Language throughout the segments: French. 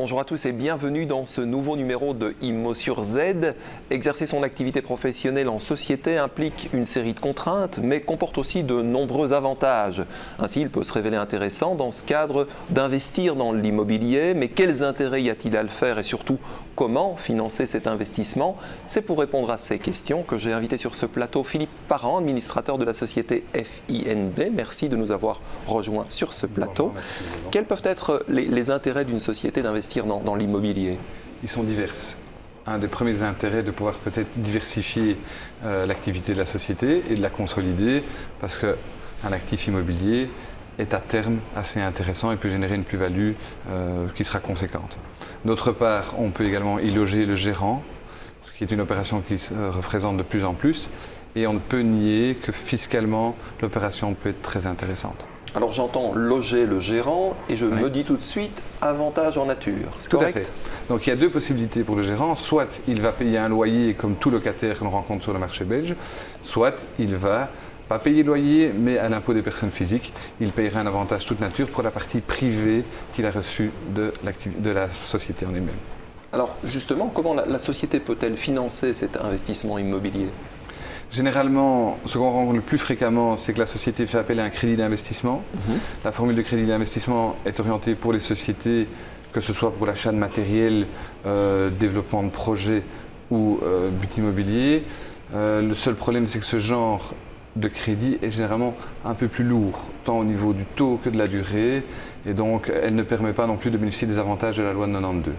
bonjour à tous et bienvenue dans ce nouveau numéro de Immo sur Z. Exercer son activité professionnelle en société implique une série de contraintes, mais comporte aussi de nombreux avantages. Ainsi, il peut se révéler intéressant dans ce cadre d'investir dans l'immobilier, mais quels intérêts y a-t-il à le faire et surtout, comment financer cet investissement? C'est pour répondre à ces questions que j'ai invité sur ce plateau Philippe Parent, administrateur de la société FINB. Merci de nous avoir rejoints sur ce plateau. Quels peuvent être les intérêts d'une société d'investir dans l'immobilier? Ils sont divers. Un des premiers intérêts de pouvoir peut-être diversifier l'activité de la société et de la consolider, parce qu'un actif immobilier est à terme assez intéressant et peut générer une plus-value qui sera conséquente. D'autre part, on peut également y loger le gérant, ce qui est une opération qui se représente de plus en plus, et on ne peut nier que fiscalement, l'opération peut être très intéressante. Alors j'entends loger le gérant et je me dis tout de suite avantage en nature, c'est correct? Tout à fait. Donc il y a deux possibilités pour le gérant, soit il va payer un loyer comme tout locataire que l'on rencontre sur le marché belge, soit il va pas payer le loyer mais à l'impôt des personnes physiques, il paiera un avantage toute nature pour la partie privée qu'il a reçue de la société en elle-même. Alors justement, comment la société peut-elle financer cet investissement immobilier? Généralement, ce qu'on rencontre le plus fréquemment, c'est que la société fait appel à un crédit d'investissement. La formule de crédit d'investissement est orientée pour les sociétés, que ce soit pour l'achat de matériel, développement de projets ou but immobilier. Le seul problème, c'est que ce genre de crédit est généralement un peu plus lourd, tant au niveau du taux que de la durée, et donc elle ne permet pas non plus de bénéficier des avantages de la loi de 92.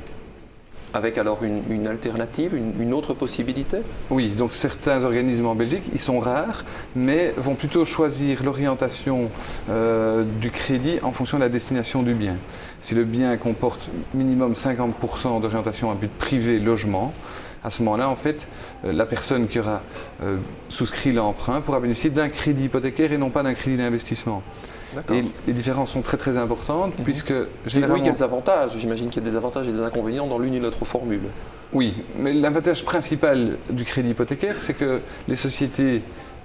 Avec alors une alternative, une autre possibilité? Oui, donc certains organismes en Belgique, ils sont rares, mais vont plutôt choisir l'orientation du crédit en fonction de la destination du bien. Si le bien comporte minimum 50% d'orientation à but privé logement, à ce moment-là, en fait, la personne qui aura souscrit l'emprunt pourra bénéficier d'un crédit hypothécaire et non pas d'un crédit d'investissement. Et les différences sont très très importantes puisque généralement... Oui, quels avantages? J'imagine qu'il y a des avantages et des inconvénients dans l'une et l'autre formule. Oui, mais l'avantage principal du crédit hypothécaire, c'est que les sociétés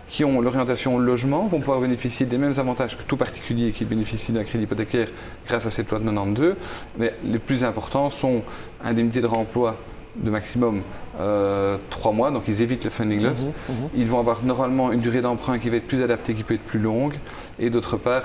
qui ont l'orientation logement vont pouvoir bénéficier des mêmes avantages que tout particulier qui bénéficie d'un crédit hypothécaire grâce à cette loi de 92. Mais les plus importants sont indemnité de remploi de maximum 3 mois, donc ils évitent le funding loss. Ils vont avoir normalement une durée d'emprunt qui va être plus adaptée, qui peut être plus longue. Et d'autre part,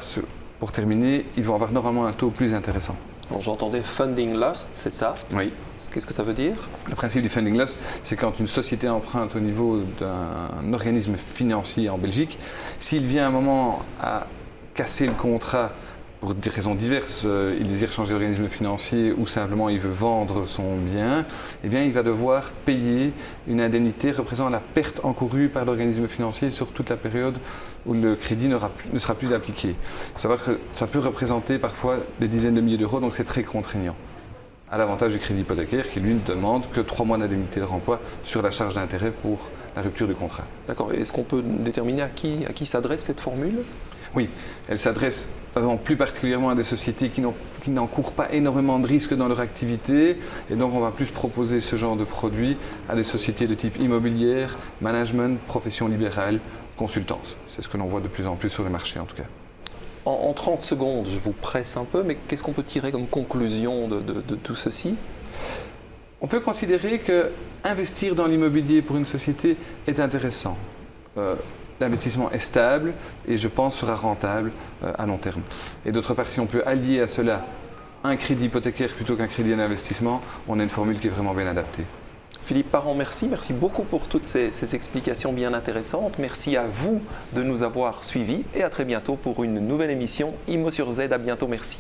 pour terminer, ils vont avoir normalement un taux plus intéressant. J'entendais funding loss, c'est ça? Oui. Qu'est-ce que ça veut dire? Le principe du funding loss, c'est quand une société emprunte au niveau d'un organisme financier en Belgique, s'il vient un moment à casser le contrat pour des raisons diverses, il désire changer d'organisme financier ou simplement il veut vendre son bien, eh bien il va devoir payer une indemnité représentant la perte encourue par l'organisme financier sur toute la période où le crédit ne sera plus appliqué. Il faut savoir que ça peut représenter parfois des dizaines de milliers d'euros, donc c'est très contraignant. À l'avantage du crédit hypothécaire qui lui ne demande que 3 mois d'indemnité de remploi sur la charge d'intérêt pour la rupture du contrat. D'accord. Est-ce qu'on peut déterminer à qui s'adresse cette formule? Oui, elle s'adresse plus particulièrement à des sociétés qui n'encourent pas énormément de risques dans leur activité, et donc on va plus proposer ce genre de produit à des sociétés de type immobilière, management, profession libérale, consultance. C'est ce que l'on voit de plus en plus sur le marché en tout cas. En 30 secondes, je vous presse un peu, mais qu'est-ce qu'on peut tirer comme conclusion de tout ceci? On peut considérer que investir dans l'immobilier pour une société est intéressant. L'investissement est stable et je pense sera rentable à long terme. Et d'autre part, si on peut allier à cela un crédit hypothécaire plutôt qu'un crédit d'investissement, on a une formule qui est vraiment bien adaptée. Philippe Parent, merci beaucoup pour toutes ces explications bien intéressantes. Merci à vous de nous avoir suivis et à très bientôt pour une nouvelle émission Immo sur Z. À bientôt, merci.